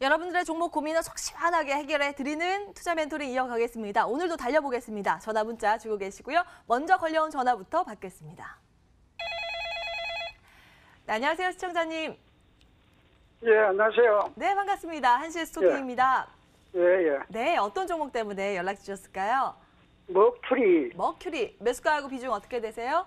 여러분들의 종목 고민을 속 시원하게 해결해 드리는 투자 멘토링 이어가겠습니다. 오늘도 달려보겠습니다. 전화 문자 주고 계시고요. 먼저 걸려온 전화부터 받겠습니다. 네, 안녕하세요, 시청자님. 예, 안녕하세요. 네, 반갑습니다. 한실 스토킹입니다. 예. 네, 어떤 종목 때문에 연락 주셨을까요? 머큐리 머큐리, 매수가하고 비중 어떻게 되세요?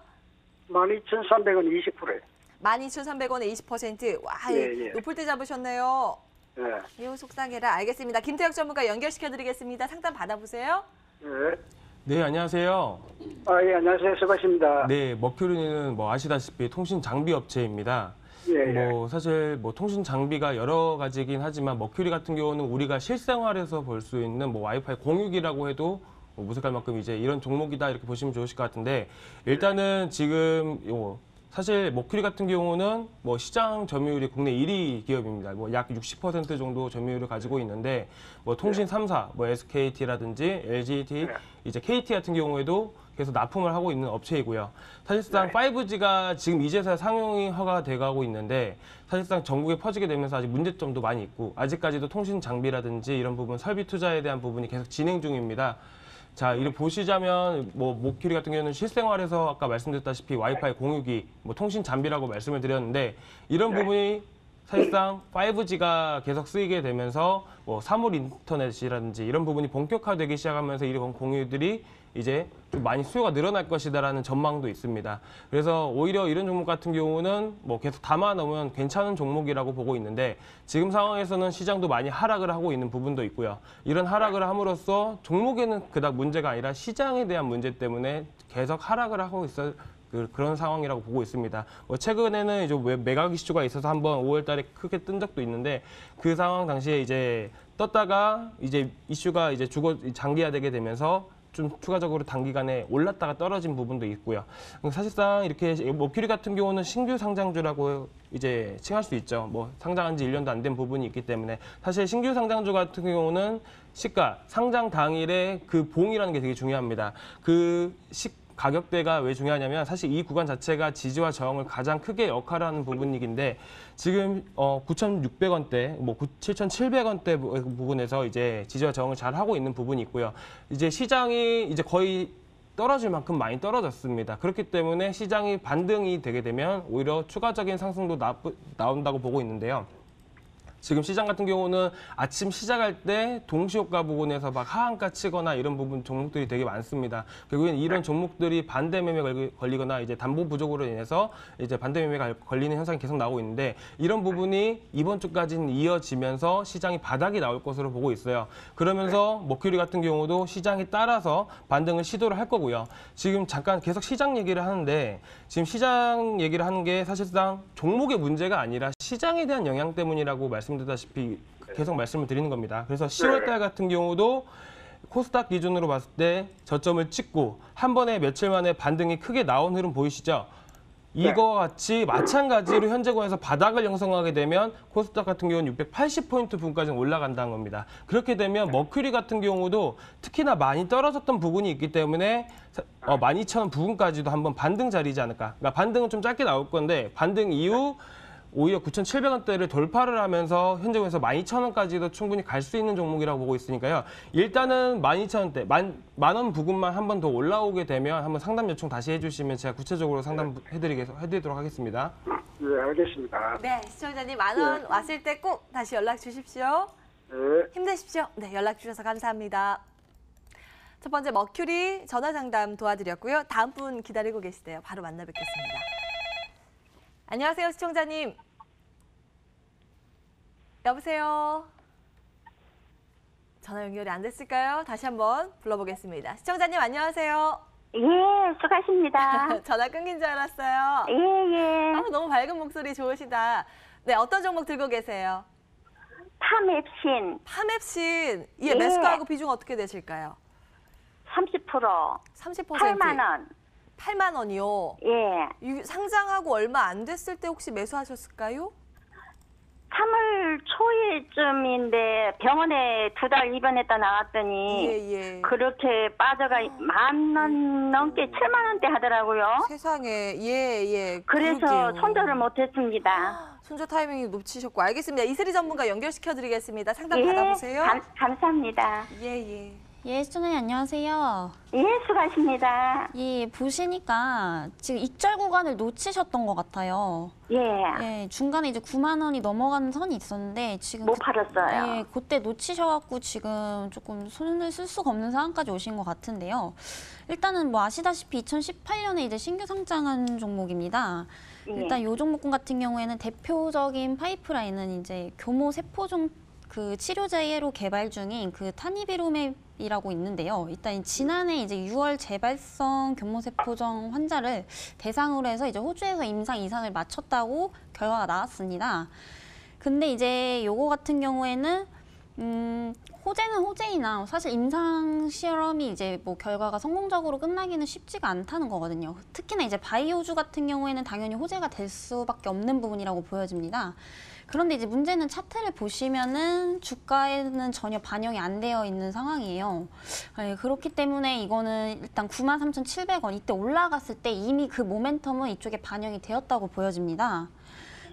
12,300원 20%. 12,300원에 20%. 와, 예. 높을 때 잡으셨네요. 예. 매우 속상해라. 알겠습니다. 김태혁 전문가 연결시켜드리겠습니다. 상담 받아보세요. 예. 네, 안녕하세요. 예, 안녕하세요. 수고하십니다. 네, 머큐리는 아시다시피 통신 장비 업체입니다. 예. 사실 통신 장비가 여러 가지긴 하지만 머큐리 같은 경우는 우리가 실생활에서 볼 수 있는 와이파이 공유기라고 해도 무색할 만큼 이제 이런 종목이다 이렇게 보시면 좋으실 것 같은데, 일단은 지금 사실 머큐리 같은 경우는 시장 점유율이 국내 1위 기업입니다. 약 60% 정도 점유율을 가지고 있는데, 통신 3사, SKT라든지 LGT, 이제 KT 같은 경우에도 계속 납품을 하고 있는 업체이고요. 사실상 5G가 지금 이제서야 상용이 허가가 돼가고 있는데, 사실상 전국에 퍼지게 되면서 아직 문제점도 많이 있고, 아직까지도 통신 장비라든지 이런 부분, 설비 투자에 대한 부분이 계속 진행 중입니다. 자, 이를 보시자면 머큐리 같은 경우는 실생활에서 아까 말씀드렸다시피 와이파이 공유기, 통신 장비라고 말씀을 드렸는데, 이런 부분이 사실상 5G가 계속 쓰이게 되면서 사물 인터넷이라든지 이런 부분이 본격화되기 시작하면서 이런 공유들이 이제 좀 많이 수요가 늘어날 것이다라는 전망도 있습니다. 그래서 오히려 이런 종목 같은 경우는 계속 담아놓으면 괜찮은 종목이라고 보고 있는데, 지금 상황에서는 시장도 많이 하락을 하고 있는 부분도 있고요. 이런 하락을 함으로써 종목에는 그닥 문제가 아니라 시장에 대한 문제 때문에 계속 하락을 하고 있어. 그런 상황이라고 보고 있습니다. 최근에는 이제 매각 이슈가 있어서 한번 5월 달에 크게 뜬 적도 있는데, 그 상황 당시에 이제 떴다가 이제 이슈가 이제 장기화되게 되면서 좀 추가적으로 단기간에 올랐다가 떨어진 부분도 있고요. 사실상 이렇게 머큐리 같은 경우는 신규 상장주라고 이제 칭할 수 있죠. 상장한 지 1년도 안 된 부분이 있기 때문에, 사실 신규 상장주 같은 경우는 시가 상장 당일에 그 봉이라는 게 되게 중요합니다. 가격대가 왜 중요하냐면, 사실 이 구간 자체가 지지와 저항을 가장 크게 역할하는 부분이긴데, 지금 9,600원대, 7,700원대 부분에서 이제 지지와 저항을 잘 하고 있는 부분이 있고요. 이제 시장이 이제 거의 떨어질 만큼 많이 떨어졌습니다. 그렇기 때문에 시장이 반등이 되게 되면 오히려 추가적인 상승도 나온다고 보고 있는데요. 지금 시장 같은 경우는 아침 시작할 때 동시효과 부분에서 하한가 치거나 이런 부분 종목들이 되게 많습니다. 결국엔 이런 종목들이 반대 매매 걸리거나 이제 담보 부족으로 인해서 이제 반대 매매가 걸리는 현상이 계속 나오고 있는데, 이런 부분이 이번 주까지는 이어지면서 시장이 바닥이 나올 것으로 보고 있어요. 그러면서 머큐리 같은 경우도 시장에 따라서 반등을 시도를 할 거고요. 지금 잠깐 계속 시장 얘기를 하는데, 지금 시장 얘기를 하는 게 사실상 종목의 문제가 아니라 시장에 대한 영향 때문이라고 말씀드렸다시피 계속 말씀을 드리는 겁니다. 그래서 10월 달 같은 경우도 코스닥 기준으로 봤을 때 저점을 찍고 한 번에 며칠 만에 반등이 크게 나온 흐름 보이시죠? 이거와 같이 마찬가지로 현재권에서 바닥을 형성하게 되면 코스닥 같은 경우는 680포인트 부분까지 올라간다는 겁니다. 그렇게 되면 머큐리 같은 경우도 특히나 많이 떨어졌던 부분이 있기 때문에 12,000원 부분까지도 한번 반등 자리지 않을까. 그러니까 반등은 좀 짧게 나올 건데, 반등 이후 오히려 9,700원대를 돌파를 하면서 현재에서 12,000원까지도 충분히 갈 수 있는 종목이라고 보고 있으니까요. 일단은 12,000원대, 만원 부근만 한 번 더 올라오게 되면 한번 상담 요청 다시 해주시면 제가 구체적으로 상담해드리도록 하겠습니다. 네, 알겠습니다. 네, 시청자님 만원 왔을 때 꼭 다시 연락 주십시오. 네. 힘내십시오. 네, 연락 주셔서 감사합니다. 첫 번째 머큐리 전화 상담 도와드렸고요. 다음 분 기다리고 계시대요. 바로 만나 뵙겠습니다. 안녕하세요, 시청자님. 여보세요. 전화 연결이 안 됐을까요? 다시 한번 불러보겠습니다. 시청자님 안녕하세요. 예, 수고하십니다. 전화 끊긴 줄 알았어요. 예. 너무 밝은 목소리 좋으시다. 네, 어떤 종목 들고 계세요? 파맵신. 파맵신. 예, 매수가하고 비중 어떻게 되실까요? 30%. 30%. 8만 원. 8만 원이요? 예. 상장하고 얼마 안 됐을 때 혹시 매수하셨을까요? 3월 초에쯤인데 병원에 2달 입원했다 나왔더니 예. 그렇게 빠져가 10,000원 넘게 7만 원대 하더라고요. 세상에. 예. 그래서 그러게요. 손절을 못했습니다. 손절 타이밍이 놓치셨고 알겠습니다. 이슬이 전문가 연결시켜 드리겠습니다. 상담 예, 받아보세요. 감사합니다. 예. 예, 시청자님 안녕하세요. 예, 수고하십니다. 예, 보시니까 지금 익절 구간을 놓치셨던 것 같아요. 예, 예, 중간에 이제 9만 원이 넘어가는 선이 있었는데 지금 못 팔았어요. 예, 그때 놓치셔갖고 지금 조금 손을 쓸 수가 없는 상황까지 오신 것 같은데요. 일단은 뭐 아시다시피 2018년에 이제 신규 상장한 종목입니다. 예. 일단 이 종목군 같은 경우에는 대표적인 파이프라인은 이제 교모 세포종 그 치료제로 개발 중인 그 타니비루맵이라고 있는데요. 일단 지난해 이제 6월 재발성 교모세포종 환자를 대상으로 해서 이제 호주에서 임상 이상을 마쳤다고 결과가 나왔습니다. 근데 이제 요거 같은 경우에는 호재는 호재이나 사실 임상 실험이 이제 뭐 결과가 성공적으로 끝나기는 쉽지가 않다는 거거든요. 특히나 이제 바이오주 같은 경우에는 당연히 호재가 될 수밖에 없는 부분이라고 보여집니다. 그런데 이제 문제는 차트를 보시면은 주가에는 전혀 반영이 안 되어 있는 상황이에요. 네, 그렇기 때문에 이거는 일단 93,700원 이때 올라갔을 때 이미 그 모멘텀은 이쪽에 반영이 되었다고 보여집니다.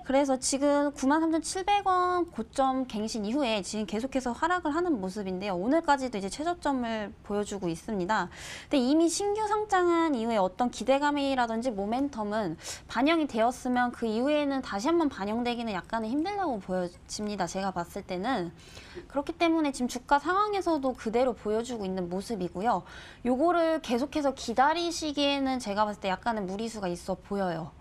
그래서 지금 93,700원 고점 갱신 이후에 지금 계속해서 하락을 하는 모습인데요. 오늘까지도 이제 최저점을 보여주고 있습니다. 근데 이미 신규 상장한 이후에 어떤 기대감이라든지 모멘텀은 반영이 되었으면 그 이후에는 다시 한번 반영되기는 약간은 힘들다고 보여집니다. 제가 봤을 때는. 그렇기 때문에 지금 주가 상황에서도 그대로 보여주고 있는 모습이고요. 요거를 계속해서 기다리시기에는 제가 봤을 때 약간은 무리수가 있어 보여요.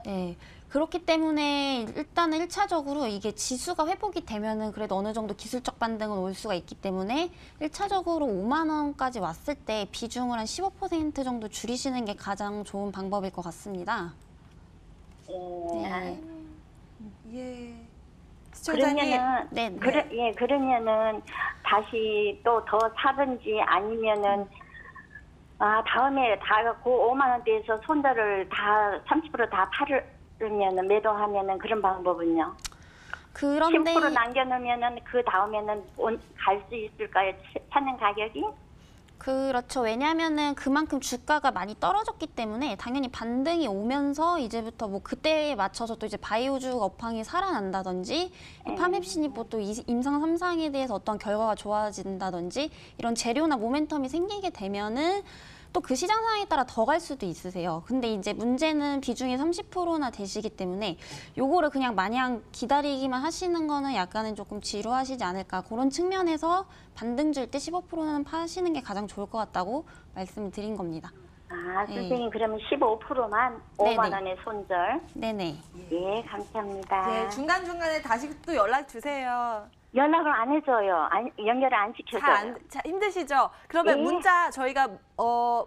네. 그렇기 때문에 일단은 1차적으로 이게 지수가 회복이 되면은 그래도 어느 정도 기술적 반등은 올 수가 있기 때문에 1차적으로 5만 원까지 왔을 때 비중을 한 15% 정도 줄이시는 게 가장 좋은 방법일 것 같습니다. 네. 예. 시청자님. 그러면은 네. 그러면은 다시 또 더 사든지 아니면은 다음에 다 그 5만 원대에서 손절을 다 30% 팔으면은 매도하면은 그런 방법은요? 그런데 10% 남겨놓으면은 그 다음에는 갈 수 있을까요? 사는 가격이? 그렇죠. 왜냐하면은 그만큼 주가가 많이 떨어졌기 때문에 당연히 반등이 오면서 이제부터 뭐 그때에 맞춰서 또 이제 바이오주 업황이 살아난다든지 이 파맵신이 또 임상 3상에 대해서 어떤 결과가 좋아진다든지 이런 재료나 모멘텀이 생기게 되면은 또 그 시장 상황에 따라 더 갈 수도 있으세요. 근데 이제 문제는 비중이 30%나 되시기 때문에 요거를 그냥 마냥 기다리기만 하시는 거는 약간은 조금 지루하시지 않을까. 그런 측면에서 반등 줄 때 15%는 파시는 게 가장 좋을 것 같다고 말씀을 드린 겁니다. 선생님 그러면 15%만 5만 원의 손절. 네네. 예, 감사합니다. 예, 중간중간에 다시 또 연락 주세요. 연락을 안 해줘요. 연결을 안 시켜줘요. 자, 힘드시죠? 그러면 예. 문자 저희가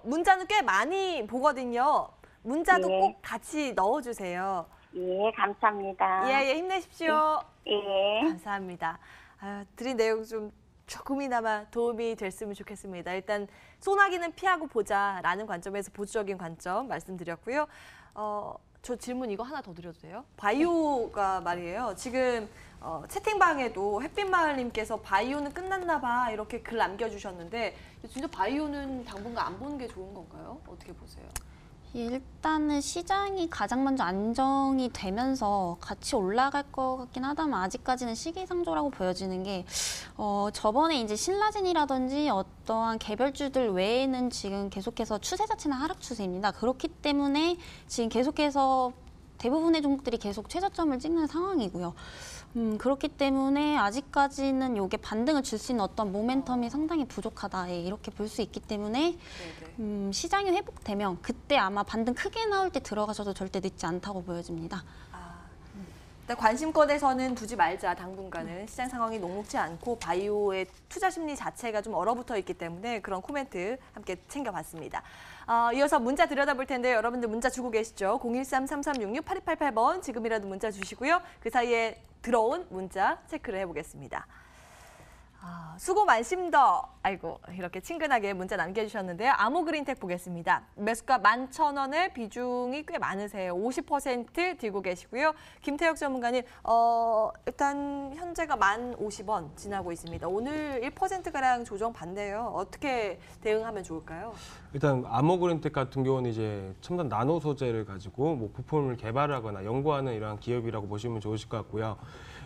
문자는 꽤 많이 보거든요. 문자도 예. 꼭 같이 넣어주세요. 예, 감사합니다. 예, 힘내십시오. 예. 감사합니다. 드린 내용 좀 조금이나마 도움이 됐으면 좋겠습니다. 일단 소나기는 피하고 보자라는 관점에서 보수적인 관점 말씀드렸고요. 저 질문 이거 하나 더 드려도 돼요? 바이오가 말이에요. 지금 채팅방에도 햇빛마을님께서 바이오는 끝났나 봐 이렇게 글 남겨주셨는데 진짜 바이오는 당분간 안 보는 게 좋은 건가요? 어떻게 보세요? 예, 일단은 시장이 가장 먼저 안정이 되면서 같이 올라갈 것 같긴 하다만 아직까지는 시기상조라고 보여지는 게 저번에 이제 신라젠이라든지 어떠한 개별주들 외에는 지금 계속해서 추세 자체는 하락 추세입니다. 그렇기 때문에 지금 계속해서 대부분의 종목들이 계속 최저점을 찍는 상황이고요. 그렇기 때문에 아직까지는 이게 반등을 줄 수 있는 어떤 모멘텀이 상당히 부족하다. 예, 이렇게 볼 수 있기 때문에 시장이 회복되면 그때 아마 반등 크게 나올 때 들어가셔도 절대 늦지 않다고 보여집니다. 일단 관심권에서는 두지 말자. 당분간은 시장 상황이 녹록지 않고 바이오의 투자 심리 자체가 좀 얼어붙어 있기 때문에 그런 코멘트 함께 챙겨봤습니다. 이어서 문자 들여다볼 텐데 여러분들 문자 주고 계시죠? 013-3366-8288번 지금이라도 문자 주시고요. 그 사이에 들어온 문자 체크를 해보겠습니다. 수고 많습니다. 아이고 이렇게 친근하게 문자 남겨주셨는데요. 아모그린텍 보겠습니다. 매수가 11,000원에 비중이 꽤 많으세요. 50% 들고 계시고요. 김태혁 전문가님 일단 현재가 1050원 지나고 있습니다. 오늘 1%가량 조정 받네요. 어떻게 대응하면 좋을까요? 일단 아모그린텍 같은 경우는 이제 첨단 나노 소재를 가지고 뭐 부품을 개발하거나 연구하는 이러한 기업이라고 보시면 좋으실 것 같고요.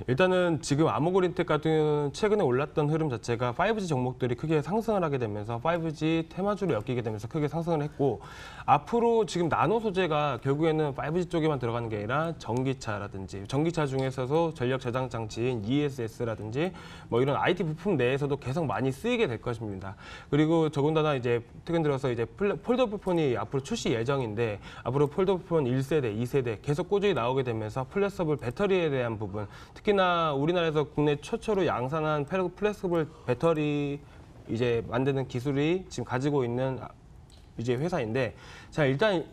일단은 지금 아모그린텍 같은 경우는 최근에 올랐던 흐름 자체가 5G 종목들이 크게 상승을 하게 되면서 5G 테마주를 엮이게 되면서 크게 상승을 했고, 앞으로 지금 나노 소재가 결국에는 5G 쪽에만 들어가는 게 아니라 전기차 중에서도 전력 저장 장치인 ESS라든지 뭐 이런 IT 부품 내에서도 계속 많이 쓰이게 될 것입니다. 그리고 더군다나 이제 최근 들어서 이제 폴더블 폰이 앞으로 출시 예정인데, 앞으로 폴더블 폰 1세대, 2세대 계속 꾸준히 나오게 되면서 플렉서블 배터리에 대한 부분, 특히나 우리나라에서 국내 최초로 양산한 플렉서블 배터리 이제 만드는 기술이 지금 가지고 있는 이제 회사인데, 자 일단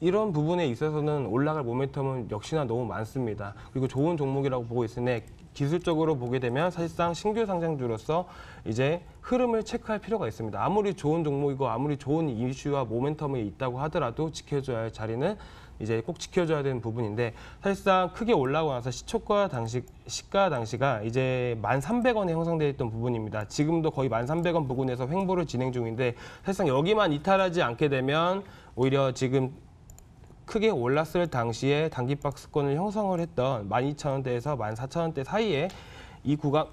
이런 부분에 있어서는 올라갈 모멘텀은 역시나 너무 많습니다. 그리고 좋은 종목이라고 보고 있으니 기술적으로 보게 되면 사실상 신규 상장주로서 이제 흐름을 체크할 필요가 있습니다. 아무리 좋은 종목이고 아무리 좋은 이슈와 모멘텀이 있다고 하더라도 지켜줘야 할 자리는 이제 꼭 지켜줘야 되는 부분인데, 사실상 크게 올라오고 나서 시가 당시가 이제 1,300원에 형성되어 있던 부분입니다. 지금도 거의 1,300원 부근에서 횡보를 진행 중인데, 사실상 여기만 이탈하지 않게 되면 오히려 지금 크게 올랐을 당시에 단기 박스권을 형성을 했던 12,000원대에서 14,000원대 사이에 이 구간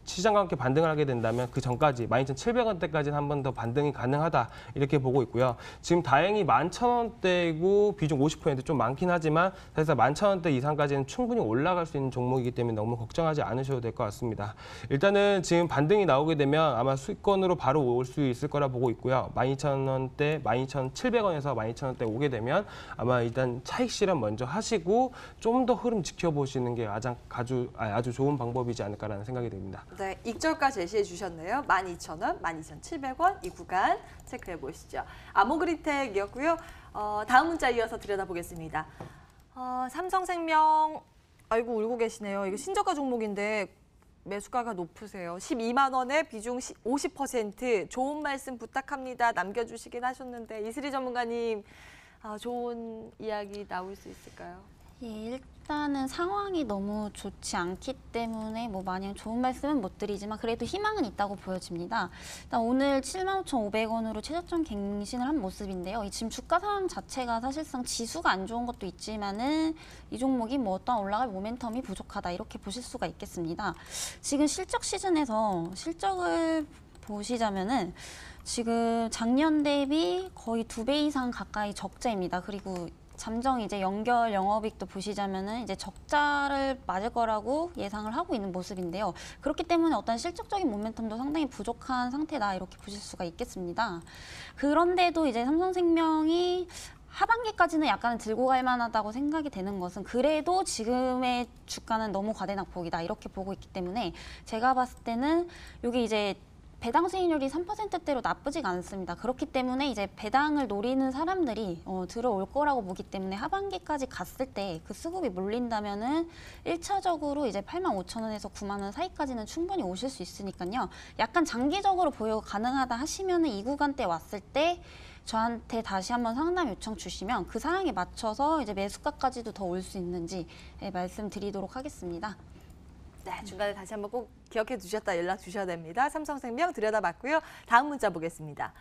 시장과 함께 반등을 하게 된다면 그 전까지 12,700원대까지는 한 번 더 반등이 가능하다 이렇게 보고 있고요. 지금 다행히 11,000원대이고 비중 50%좀 많긴 하지만 사실상 11,000원대 이상까지는 충분히 올라갈 수 있는 종목이기 때문에 너무 걱정하지 않으셔도 될 것 같습니다. 일단은 지금 반등이 나오게 되면 아마 수익권으로 바로 올 수 있을 거라 보고 있고요. 12,000원대, 12,700원에서 12,000원대 오게 되면 아마 일단 차익 실현 먼저 하시고 좀 더 흐름 지켜보시는 게 아주 좋은 방법이지 않을까라는 생각이 듭니다. 네, 익절가 제시해 주셨네요. 12,000원, 12,700원 이 구간 체크해 보시죠. 아모그린텍이었고요. 다음 문자 이어서 들여다보겠습니다. 삼성생명, 아이고 울고 계시네요. 이거 신저가 종목인데 매수가가 높으세요. 12만 원에 비중 50%. 좋은 말씀 부탁합니다. 남겨주시긴 하셨는데 이슬이 전문가님 좋은 이야기 나올 수 있을까요? 예, 일단은 상황이 너무 좋지 않기 때문에 뭐 마냥 좋은 말씀은 못 드리지만 그래도 희망은 있다고 보여집니다. 일단 오늘 75,500원으로 최저점 갱신을 한 모습인데요. 이 지금 주가 상황 자체가 사실상 지수가 안 좋은 것도 있지만은 이 종목이 뭐 어떤 올라갈 모멘텀이 부족하다 이렇게 보실 수가 있겠습니다. 지금 실적 시즌에서 실적을 보시자면은 지금 작년 대비 거의 2배 이상 가까이 적자입니다. 그리고 잠정 이제 연결 영업이익도 보시자면은 이제 적자를 맞을 거라고 예상을 하고 있는 모습인데요. 그렇기 때문에 어떤 실적적인 모멘텀도 상당히 부족한 상태다 이렇게 보실 수가 있겠습니다. 그런데도 이제 삼성생명이 하반기까지는 약간 들고 갈 만하다고 생각이 되는 것은 그래도 지금의 주가는 너무 과대낙폭이다 이렇게 보고 있기 때문에 제가 봤을 때는 이게 이제 배당 수익률이 3%대로 나쁘지가 않습니다. 그렇기 때문에 이제 배당을 노리는 사람들이 들어올 거라고 보기 때문에 하반기까지 갔을 때 그 수급이 몰린다면은 1차적으로 이제 85,000원에서 9만 원 사이까지는 충분히 오실 수 있으니까요. 약간 장기적으로 보유 가능하다 하시면은 이 구간대 왔을 때 저한테 다시 한번 상담 요청 주시면 그 상황에 맞춰서 이제 매수가까지도 더 올 수 있는지 말씀드리도록 하겠습니다. 네, 중간에 다시 한번 꼭 기억해 두셨다 연락 주셔야 됩니다. 삼성생명 들여다봤고요. 다음 문자 보겠습니다.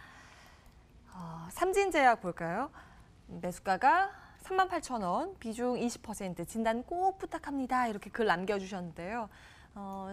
삼진제약 볼까요? 매수가가 38,000원, 비중 20%, 진단 꼭 부탁합니다. 이렇게 글 남겨주셨는데요.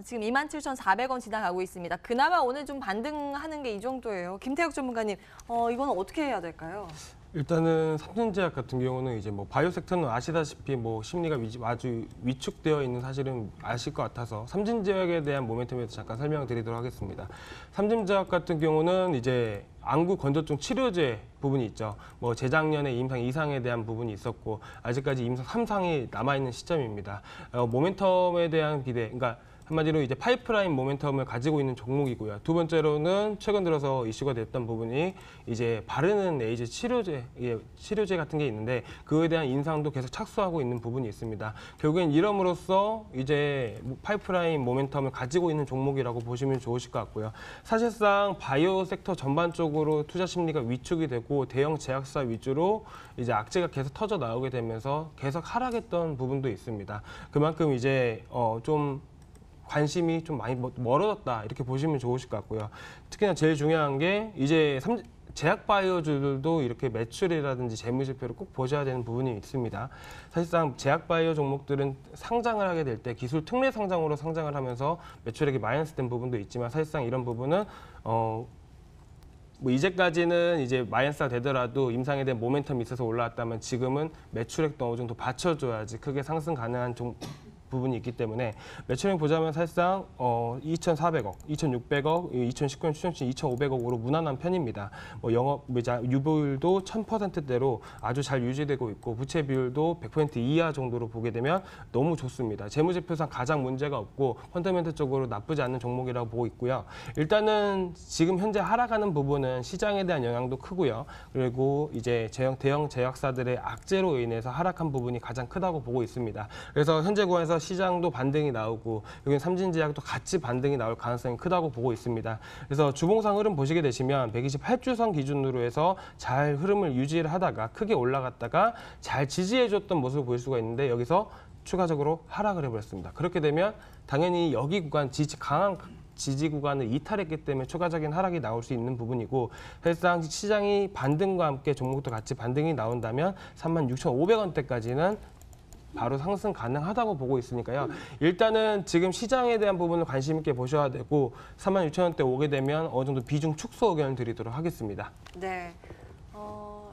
지금 27,400원 지나가고 있습니다. 그나마 오늘 좀 반등하는 게 이 정도예요. 김태혁 전문가님, 이거는 어떻게 해야 될까요? 일단은 삼진제약 같은 경우는 이제 뭐 바이오 섹터는 아시다시피 뭐 심리가 아주 위축되어 있는 사실은 아실 것 같아서 삼진제약에 대한 모멘텀에 대해서 잠깐 설명을 드리도록 하겠습니다. 삼진제약 같은 경우는 이제 안구 건조증 치료제 부분이 있죠. 뭐 재작년에 임상 2상에 대한 부분이 있었고 아직까지 임상 3상이 남아 있는 시점입니다. 모멘텀에 대한 기대, 그러니까 한마디로 이제 파이프라인 모멘텀을 가지고 있는 종목이고요. 두 번째로는 최근 들어서 이슈가 됐던 부분이 이제 바르는 에이즈 치료제 같은 게 있는데 그거에 대한 인상도 계속 착수하고 있는 부분이 있습니다. 결국엔 이럼으로써 이제 파이프라인 모멘텀을 가지고 있는 종목이라고 보시면 좋으실 것 같고요. 사실상 바이오 섹터 전반적으로 투자 심리가 위축이 되고 대형 제약사 위주로 이제 악재가 계속 터져 나오게 되면서 계속 하락했던 부분도 있습니다. 그만큼 이제 좀 관심이 좀 많이 멀어졌다 이렇게 보시면 좋으실 것 같고요. 특히나 제일 중요한 게 이제 제약 바이오주들도 이렇게 매출이라든지 재무제표를 꼭 보셔야 되는 부분이 있습니다. 사실상 제약 바이오 종목들은 상장을 하게 될 때 기술 특례 상장으로 상장을 하면서 매출액이 마이너스 된 부분도 있지만 사실상 이런 부분은 뭐 이제까지는 이제 마이너스가 되더라도 임상에 대한 모멘텀이 있어서 올라왔다면 지금은 매출액도 어느 정도 받쳐줘야지 크게 상승 가능한 부분이 있기 때문에 매출액 보자면 사실상 2,400억, 2,600억, 2019년 추정치 2,500억으로 무난한 편입니다. 뭐 영업 유보율도 1000%대로 아주 잘 유지되고 있고 부채 비율도 100% 이하 정도로 보게 되면 너무 좋습니다. 재무제표상 가장 문제가 없고 펀더멘털적으로 나쁘지 않는 종목이라고 보고 있고요. 일단은 지금 현재 하락하는 부분은 시장에 대한 영향도 크고요. 그리고 이제 대형 제약사들의 악재로 인해서 하락한 부분이 가장 크다고 보고 있습니다. 그래서 현재 구간에서 시장도 반등이 나오고 여기 삼진제약도 같이 반등이 나올 가능성이 크다고 보고 있습니다. 그래서 주봉상 흐름 보시게 되시면 128주선 기준으로 해서 잘 흐름을 유지를 하다가 크게 올라갔다가 잘 지지해줬던 모습을 보일 수가 있는데 여기서 추가적으로 하락을 해버렸습니다. 그렇게 되면 당연히 여기 구간 강한 지지 구간을 이탈했기 때문에 추가적인 하락이 나올 수 있는 부분이고 사실상 시장이 반등과 함께 종목도 같이 반등이 나온다면 36,500원대까지는 바로 상승 가능하다고 보고 있으니까요. 일단은 지금 시장에 대한 부분을 관심 있게 보셔야 되고 36,000원대 오게 되면 어느 정도 비중 축소 의견을 드리도록 하겠습니다. 네.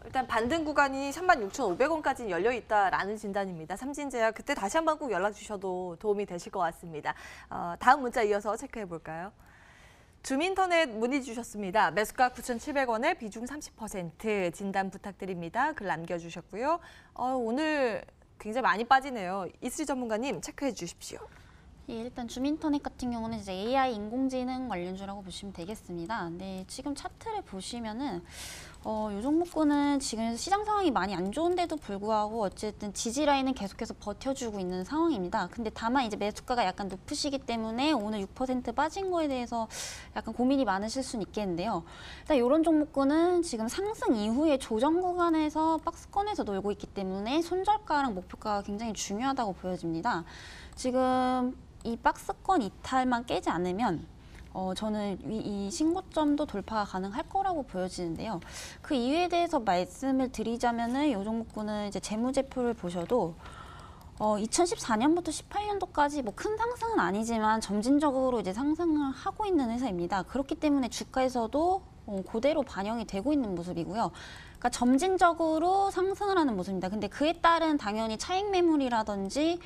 일단 반등 구간이 36,500원까지 열려 있다라는 진단입니다. 삼진제약 그때 다시 한번 꼭 연락 주셔도 도움이 되실 것 같습니다. 다음 문자 이어서 체크해 볼까요? 주민터넷 문의 주셨습니다. 매수가 9,700원에 비중 30% 진단 부탁드립니다. 글 남겨주셨고요. 오늘 굉장히 많이 빠지네요. 이수리 전문가님 체크해 주십시오. 예, 일단 주민터넷 같은 경우는 이제 AI 인공지능 관련주라고 보시면 되겠습니다. 네, 지금 차트를 보시면은 이 종목군은 지금 시장 상황이 많이 안 좋은데도 불구하고 어쨌든 지지 라인은 계속해서 버텨주고 있는 상황입니다. 근데 다만 이제 매수가가 약간 높으시기 때문에 오늘 6% 빠진 거에 대해서 약간 고민이 많으실 수는 있겠는데요. 일단 이런 종목군은 지금 상승 이후에 조정 구간에서 박스권에서 놀고 있기 때문에 손절가랑 목표가가 굉장히 중요하다고 보여집니다. 지금 이 박스권 이탈만 깨지 않으면 저는 이 신고점도 돌파가 가능할 거라고 보여지는데요. 그 이유에 대해서 말씀을 드리자면은 이 종목군은 이제 재무제표를 보셔도 2014년부터 18년도까지 뭐 큰 상승은 아니지만 점진적으로 이제 상승을 하고 있는 회사입니다. 그렇기 때문에 주가에서도 그대로 반영이 되고 있는 모습이고요. 그러니까 점진적으로 상승을 하는 모습입니다. 근데 그에 따른 당연히 차익 매물이라든지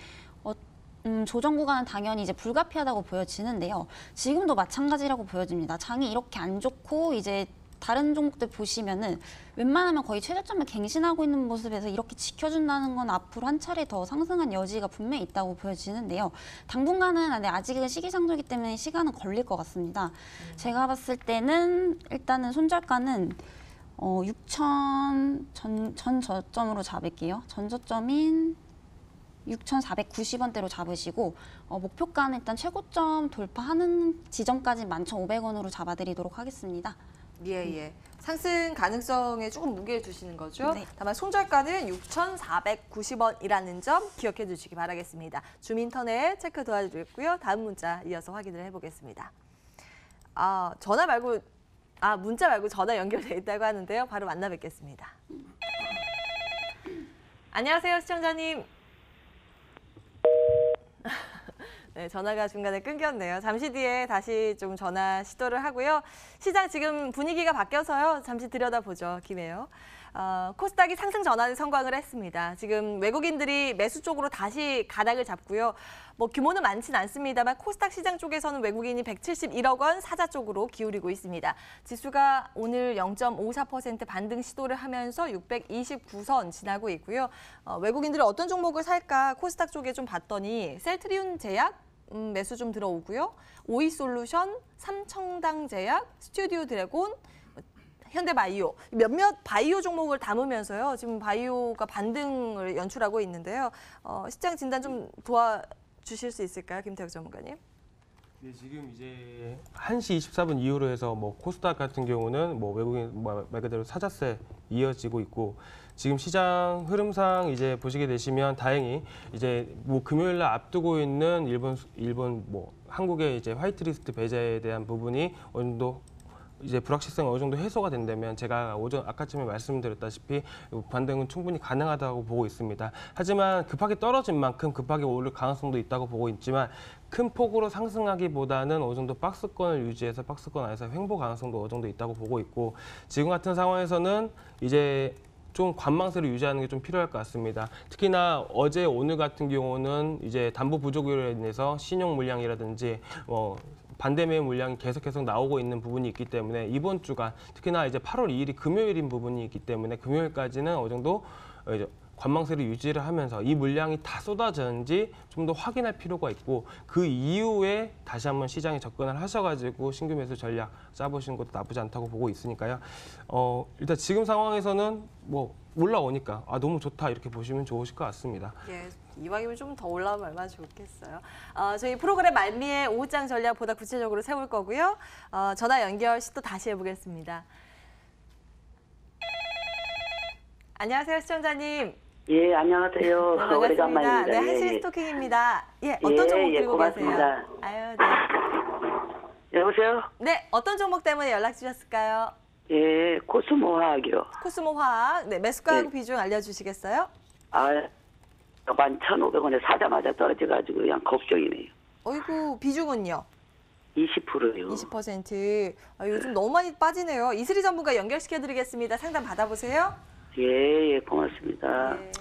조정 구간은 당연히 이제 불가피하다고 보여지는데요. 지금도 마찬가지라고 보여집니다. 장이 이렇게 안 좋고 이제 다른 종목들 보시면은 웬만하면 거의 최저점을 갱신하고 있는 모습에서 이렇게 지켜준다는 건 앞으로 한 차례 더 상승한 여지가 분명히 있다고 보여지는데요. 당분간은 아직은 시기상조이기 때문에 시간은 걸릴 것 같습니다. 제가 봤을 때는 일단은 손절가는 6,000 전 저점으로 잡을게요. 전 저점인 6,490원대로 잡으시고 목표가는 일단 최고점 돌파하는 지점까지 11,500원으로 잡아드리도록 하겠습니다. 예. 상승 가능성에 조금 무게를 두시는 거죠. 네. 다만 손절가는 6,490원이라는 점 기억해 주시기 바라겠습니다. 주민터넷 체크 도와드렸고요. 다음 문자 이어서 확인을 해보겠습니다. 문자 말고 전화 연결돼 있다고 하는데요. 바로 만나 뵙겠습니다. 안녕하세요, 시청자님. 네, 전화가 중간에 끊겼네요. 잠시 뒤에 다시 좀 전화 시도를 하고요. 시장 지금 분위기가 바뀌어서요. 잠시 들여다보죠, 김혜요. 코스닥이 상승 전환에 성공을 했습니다. 지금 외국인들이 매수 쪽으로 다시 가닥을 잡고요. 뭐 규모는 많진 않습니다만 코스닥 시장 쪽에서는 외국인이 171억 원 사자 쪽으로 기울이고 있습니다. 지수가 오늘 0.54% 반등 시도를 하면서 629선 지나고 있고요. 외국인들이 어떤 종목을 살까 코스닥 쪽에 좀 봤더니 셀트리온 제약, 매수 좀 들어오고요. 오이솔루션, 삼청당제약, 스튜디오 드래곤, 현대바이오 몇몇 바이오 종목을 담으면서요. 지금 바이오가 반등을 연출하고 있는데요. 시장 진단 좀 도와주실 수 있을까요, 김태혁 전문가님? 네, 지금 이제 1시 24분 이후로 해서 뭐 코스닥 같은 경우는 뭐 외국인 말 그대로 사자세 이어지고 있고 지금 시장 흐름상 이제 보시게 되시면 다행히 이제 뭐 금요일 날 앞두고 있는 일본 뭐 한국의 이제 화이트리스트 배제에 대한 부분이 어느 정도 이제 불확실성이 어느 정도 해소가 된다면 제가 오전 아까쯤에 말씀드렸다시피 반등은 충분히 가능하다고 보고 있습니다. 하지만 급하게 떨어진 만큼 급하게 오를 가능성도 있다고 보고 있지만 큰 폭으로 상승하기보다는 어느 정도 박스권을 유지해서 박스권 안에서 횡보 가능성도 어느 정도 있다고 보고 있고 지금 같은 상황에서는 이제 좀 관망세를 유지하는 게 좀 필요할 것 같습니다. 특히나 어제 오늘 같은 경우는 이제 담보 부족으로 인해서 신용 물량이라든지 반대매매 물량이 계속 나오고 있는 부분이 있기 때문에 이번 주간 특히나 이제 8월 2일이 금요일인 부분이 있기 때문에 금요일까지는 어느 정도 이제 관망세를 유지를 하면서 이 물량이 다 쏟아졌는지 좀 더 확인할 필요가 있고 그 이후에 다시 한번 시장에 접근을 하셔가지고 신규 매수 전략 짜보시는 것도 나쁘지 않다고 보고 있으니까요. 일단 지금 상황에서는 뭐 올라오니까 너무 좋다 이렇게 보시면 좋으실 것 같습니다. 예, 이왕이면 좀 더 올라오면 얼마나 좋겠어요. 저희 프로그램 말미에 오후장 전략 보다 구체적으로 세울 거고요. 전화 연결 시도 다시 해보겠습니다. 안녕하세요, 시청자님. 예, 안녕하세요. 네, 오래간만입니다. 반갑습니다. 네, 한시 예, 스토킹입니다. 예, 어떤 종목 들고 고맙습니다. 계세요? 아유, 예. 여보세요? 네, 어떤 종목 때문에 연락 주셨을까요? 예, 코스모화학이요. 코스모 화학, 네, 매수가 네. 비중 알려주시겠어요? 11,500원에 사자마자 떨어져가지고 그냥 걱정이네요. 어이구, 비중은요? 20%요. 20%. 요즘 너무 많이 빠지네요. 이슬이 전문가 연결시켜드리겠습니다. 상담 받아보세요. 예, 고맙습니다. 네.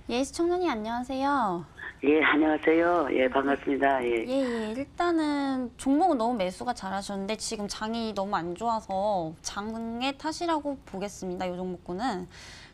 예, 시청자님 안녕하세요. 예, 안녕하세요. 예, 반갑습니다. 예. 예, 일단은 종목은 너무 매수가 잘하셨는데 지금 장이 너무 안 좋아서 장의 탓이라고 보겠습니다. 이 종목군은.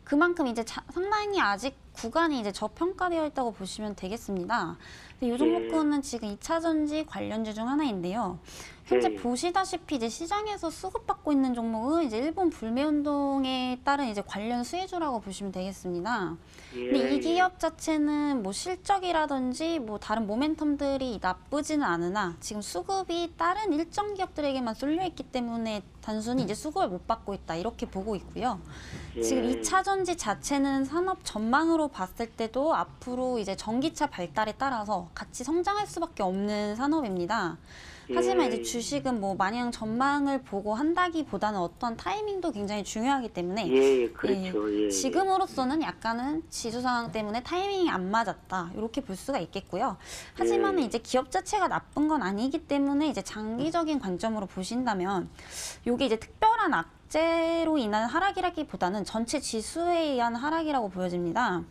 그만큼 이제 상당히 아직 구간이 이제 저평가되어 있다고 보시면 되겠습니다. 근데 이 종목군은 지금 2차 전지 관련주 중 하나인데요. 현재 예. 보시다시피 이제 시장에서 수급받고 있는 종목은 이제 일본 불매 운동에 따른 이제 관련 수혜주라고 보시면 되겠습니다. 근데 이 기업 자체는 뭐 실적이라든지 뭐 다른 모멘텀들이 나쁘지는 않으나 지금 수급이 다른 일정 기업들에게만 쏠려 있기 때문에 단순히 이제 수급을 못 받고 있다 이렇게 보고 있고요. 지금 2차 전지 자체는 산업 전망으로 봤을 때도 앞으로 이제 전기차 발달에 따라서 같이 성장할 수밖에 없는 산업입니다. 하지만 이제 주식은 뭐 마냥 전망을 보고 한다기보다는 어떤 타이밍도 굉장히 중요하기 때문에 예, 그렇죠. 예. 지금으로서는 약간은 지수 상황 때문에 타이밍이 안 맞았다 이렇게 볼 수가 있겠고요. 하지만 이제 기업 자체가 나쁜 건 아니기 때문에 이제 장기적인 관점으로 보신다면 이게 이제 특별한 악재로 인한 하락이라기보다는 전체 지수에 의한 하락이라고 보여집니다.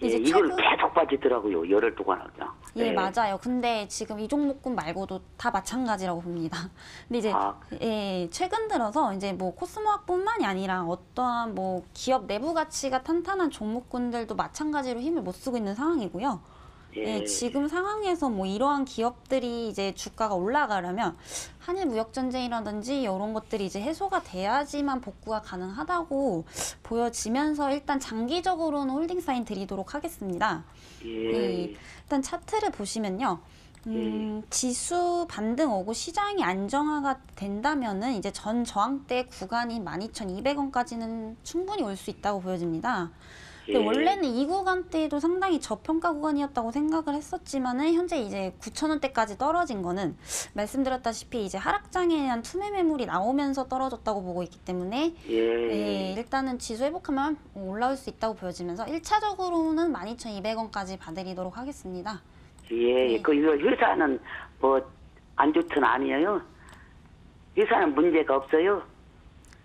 예, 이제 이걸 최근 계속 빠지더라고요. 열흘 동안 그냥. 예, 맞아요. 근데 지금 이 종목군 말고도 다 마찬가지라고 봅니다. 근데 이제 예, 최근 들어서 이제 뭐 코스모학뿐만이 아니라 어떠한 뭐 기업 내부 가치가 탄탄한 종목군들도 마찬가지로 힘을 못 쓰고 있는 상황이고요. 예, 지금 상황에서 뭐 이러한 기업들이 이제 주가가 올라가려면 한일 무역 전쟁이라든지 이런 것들이 이제 해소가 돼야지만 복구가 가능하다고 보여지면서 일단 장기적으로는 홀딩 사인 드리도록 하겠습니다. 예, 일단 차트를 보시면요. 지수 반등 오고 시장이 안정화가 된다면은 이제 전 저항대 구간이 12,200원까지는 충분히 올 수 있다고 보여집니다. 근데 원래는 이 구간대도 상당히 저평가 구간이었다고 생각을 했었지만은 현재 이제 9,000원대까지 떨어진 거는 말씀드렸다시피 이제 하락장에 의한 투매 매물이 나오면서 떨어졌다고 보고 있기 때문에 예, 일단은 지수 회복하면 올라올 수 있다고 보여지면서 1차적으로는 12,200원까지 봐드리도록 하겠습니다. 예, 그 회사는 뭐 안 좋든 아니에요. 회사는 문제가 없어요.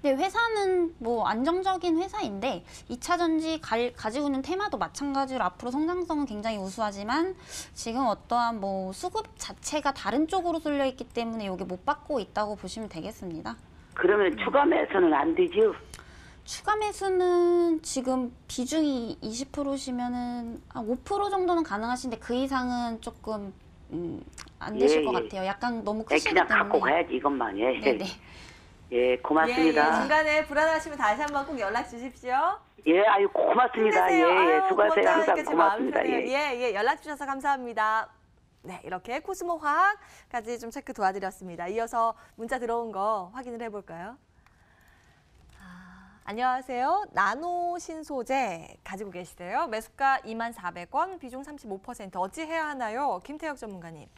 네, 회사는 뭐 안정적인 회사인데 2차 전지 가지고 있는 테마도 마찬가지로 앞으로 성장성은 굉장히 우수하지만 지금 어떠한 뭐 수급 자체가 다른 쪽으로 쏠려 있기 때문에 여기 못 받고 있다고 보시면 되겠습니다. 그러면 추가 매수는 안 되죠? 추가 매수는 지금 비중이 20%시면은 한 5% 정도는 가능하신데 그 이상은 조금 안 되실 예, 것 예. 같아요. 약간 너무 예, 크시기 그냥 때문에. 갖고 가야지 이것만. 예. 네네. 예, 고맙습니다. 중간에 불안하시면 다시 한번 꼭 연락 주십시오. 예, 아유 고맙습니다. 예, 힘내세요. 예, 아유, 수고하세요. 고맙다 항상 하니까 제 마음이 고맙습니다. 편해요. 예. 예, 연락 주셔서 감사합니다. 네, 이렇게 코스모 화학까지 좀 체크 도와드렸습니다. 이어서 문자 들어온 거 확인을 해볼까요? 안녕하세요. 나노 신소재 가지고 계시대요. 매수가 24,400원, 비중 35%. 어찌 해야 하나요? 김태혁 전문가님.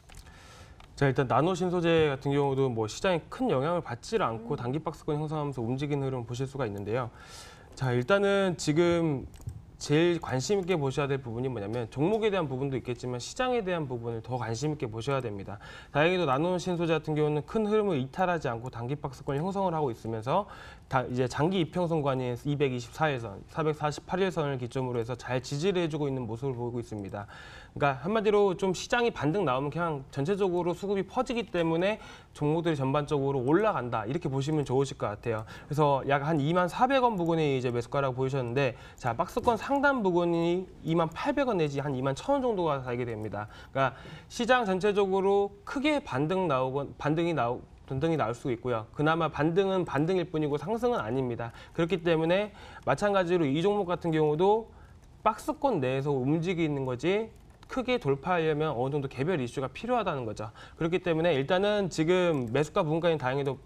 자, 일단 나노 신소재 같은 경우도 뭐 시장에 큰 영향을 받지를 않고 단기 박스권 형성하면서 움직이는 흐름 보실 수가 있는데요. 자, 일단은 지금 제일 관심 있게 보셔야 될 부분이 뭐냐면 종목에 대한 부분도 있겠지만 시장에 대한 부분을 더 관심 있게 보셔야 됩니다. 다행히도 나노 신소재 같은 경우는 큰 흐름을 이탈하지 않고 단기 박스권 형성을 하고 있으면서 이제 장기 이평선관인 224일선, 448일선을 기점으로 해서 잘 지지를 해주고 있는 모습을 보이고 있습니다. 그러니까 한마디로 좀 시장이 반등 나오면 그냥 전체적으로 수급이 퍼지기 때문에 종목들이 전반적으로 올라간다 이렇게 보시면 좋으실 것 같아요. 그래서 약 한 24,400원 부근이 이제 매수가라고 보이셨는데, 자 박스권 상단 부근이 28,000원 내지 한 21,000원 정도가 살게 됩니다. 그러니까 시장 전체적으로 크게 반등이 나올 수 있고요. 그나마 반등은 반등일 뿐이고 상승은 아닙니다. 그렇기 때문에 마찬가지로 이 종목 같은 경우도 박스권 내에서 움직이는 거지 크게 돌파하려면 어느 정도 개별 이슈가 필요하다는 거죠. 그렇기 때문에 일단은 지금 매수가 부분까지는 다행히도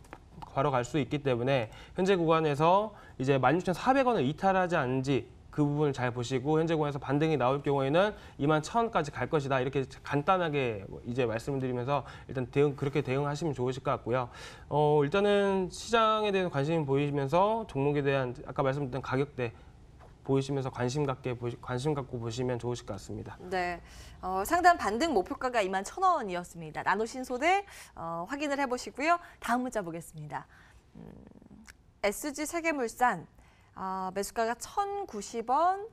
바로 갈 수 있기 때문에 현재 구간에서 이제 16,400원을 이탈하지 않은지 그 부분을 잘 보시고 현재 구간에서 반등이 나올 경우에는 21,000원까지 갈 것이다 이렇게 간단하게 이제 말씀을 드리면서 일단 그렇게 대응하시면 좋으실 것 같고요. 일단은 시장에 대한 관심이 보이면서 종목에 대한 아까 말씀드렸던 가격대 보이시면서 관심 갖고 보시면 좋으실 것 같습니다. 네, 상단 반등 목표가가 21,000원이었습니다. 나노 신소재 확인을 해보시고요. 다음 문자 보겠습니다. SG 세계물산 매수가가 1,090원,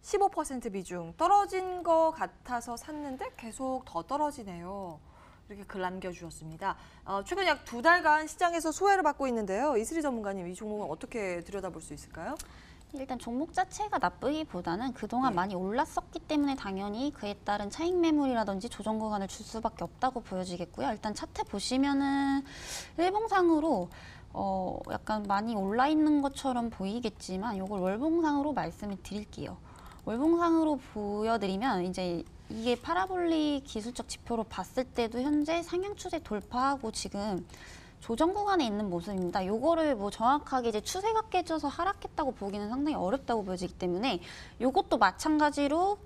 15% 비중 떨어진 것 같아서 샀는데 계속 더 떨어지네요. 이렇게 글 남겨주셨습니다. 최근 약 2달간 시장에서 수혜를 받고 있는데요. 이슬희 전문가님, 이 종목은 어떻게 들여다볼 수 있을까요? 일단 종목 자체가 나쁘기보다는 그동안 많이 올랐었기 때문에 당연히 그에 따른 차익 매물이라든지 조정 구간을 줄 수밖에 없다고 보여지겠고요. 일단 차트 보시면은 일봉상으로 약간 많이 올라 있는 것처럼 보이겠지만 이걸 월봉상으로 말씀을 드릴게요. 월봉상으로 보여드리면 이제 이게 파라볼릭 기술적 지표로 봤을 때도 현재 상향 추세 돌파하고 지금 조정 구간에 있는 모습입니다. 요거를 뭐 정확하게 이제 추세가 깨져서 하락했다고 보기는 상당히 어렵다고 보여지기 때문에 요것도 마찬가지로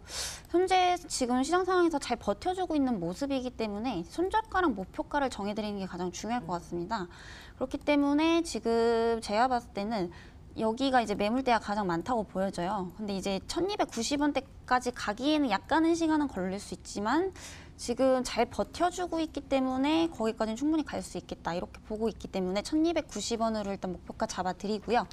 현재 지금 시장 상황에서 잘 버텨주고 있는 모습이기 때문에 손절가랑 목표가를 정해드리는 게 가장 중요할 것 같습니다. 그렇기 때문에 지금 제가 봤을 때는 여기가 이제 매물대가 가장 많다고 보여져요. 근데 이제 1,290원대까지 가기에는 약간의 시간은 걸릴 수 있지만 지금 잘 버텨주고 있기 때문에 거기까지는 충분히 갈 수 있겠다 이렇게 보고 있기 때문에 1,290원으로 일단 목표가 잡아드리고요.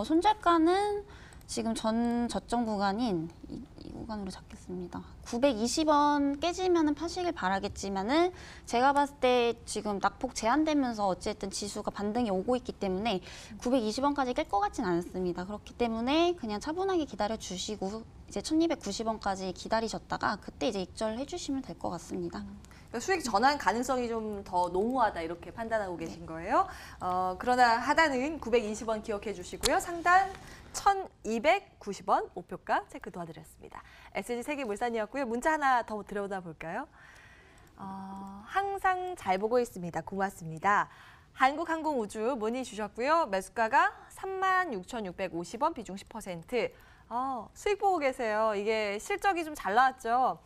손절가는 지금 전 저점 구간인 이 구간으로 잡겠습니다. 920원 깨지면은 파시길 바라겠지만은 제가 봤을 때 지금 낙폭 제한되면서 어쨌든 지수가 반등이 오고 있기 때문에 920원까지 깰 것 같진 않습니다. 그렇기 때문에 그냥 차분하게 기다려 주시고 이제 1,290원까지 기다리셨다가 그때 이제 입절해 주시면 될 것 같습니다. 그러니까 수익 전환 가능성이 좀 더 농후하다 이렇게 판단하고 계신 거예요. 그러나 하단은 920원 기억해 주시고요. 상단 1,290원 목표가 체크 도와드렸습니다. SG 세계물산이었고요. 문자 하나 더 들여다 볼까요? 항상 잘 보고 있습니다. 고맙습니다. 한국항공우주 문의 주셨고요. 매수가가 36,650원, 비중 10%. 수익 보고 계세요. 이게 실적이 좀 잘 나왔죠.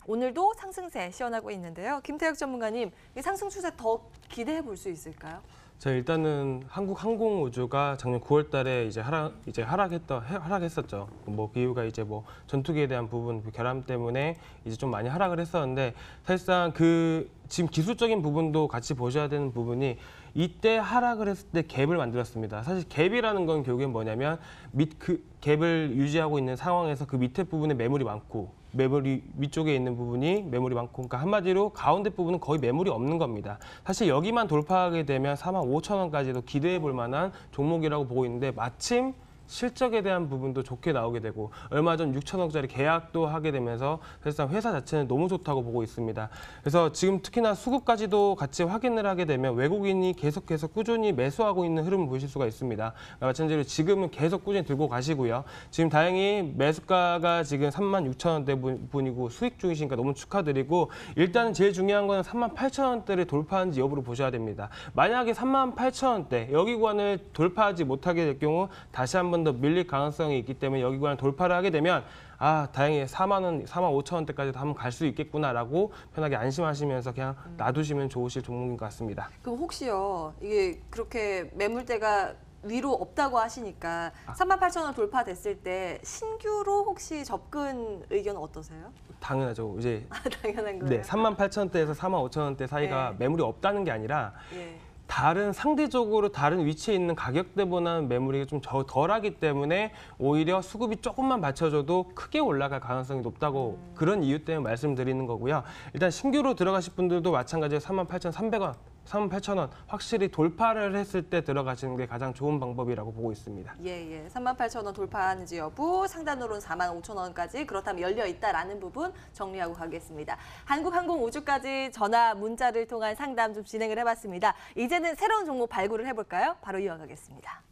오늘도 상승세 시연하고 있는데요. 김태혁 전문가님, 이 상승 추세 더 기대해 볼 수 있을까요? 자, 일단은 한국항공우주가 작년 9월달에 이제 하락했었죠. 뭐 그 이유가 이제 뭐 전투기에 대한 부분 결함 때문에 이제 좀 많이 하락을 했었는데 사실상 지금 기술적인 부분도 같이 보셔야 되는 부분이 이때 하락을 했을 때 갭을 만들었습니다. 사실 갭이라는 건 결국엔 뭐냐면 그 갭을 유지하고 있는 상황에서 그 밑에 부분에 매물이 많고 매물이 위쪽에 있는 부분이 매물이 많고, 그러니까 한마디로 가운데 부분은 거의 매물이 없는 겁니다. 사실 여기만 돌파하게 되면 45,000원까지도 기대해 볼 만한 종목이라고 보고 있는데 마침 실적에 대한 부분도 좋게 나오게 되고 얼마 전 6천억짜리 계약도 하게 되면서 사실상 회사 자체는 너무 좋다고 보고 있습니다. 그래서 지금 특히나 수급까지도 같이 확인을 하게 되면 외국인이 계속해서 꾸준히 매수하고 있는 흐름을 보실 수가 있습니다. 마찬가지로 지금은 계속 꾸준히 들고 가시고요. 지금 다행히 매수가가 지금 36,000원대 부분이고 수익 중이시니까 너무 축하드리고 일단은 제일 중요한 거는 38,000원대를 돌파하는지 여부를 보셔야 됩니다. 만약에 38,000원대 여기 구간을 돌파하지 못하게 될 경우 다시 한 번 더 밀릴 가능성이 있기 때문에 여기 구간을 돌파를 하게 되면 다행히 4만 원, 4만 5천 원대까지도 한번 갈 수 있겠구나라고 편하게 안심하시면서 그냥 놔두시면 좋으실 종목인 것 같습니다. 그럼 혹시요, 이게 그렇게 매물대가 위로 없다고 하시니까 38,000원 돌파됐을 때 신규로 혹시 접근 의견은 어떠세요? 당연하죠. 이제 당연한 거예요. 네, 38,000원대에서 4만 5천 원대 사이가 네. 매물이 없다는 게 아니라 예. 다른 상대적으로 다른 위치에 있는 가격대보다는 매물이 좀 덜하기 때문에 오히려 수급이 조금만 받쳐줘도 크게 올라갈 가능성이 높다고 그런 이유 때문에 말씀드리는 거고요. 일단 신규로 들어가실 분들도 마찬가지로 38,300원, 38,000원 확실히 돌파를 했을 때 들어가시는 게 가장 좋은 방법이라고 보고 있습니다. 예. 38,000원 돌파하는지 여부, 상단으로는 45,000원까지 그렇다면 열려 있다라는 부분 정리하고 가겠습니다. 한국항공우주까지 전화, 문자를 통한 상담 좀 진행을 해봤습니다. 이제는 새로운 종목 발굴을 해볼까요? 바로 이어가겠습니다.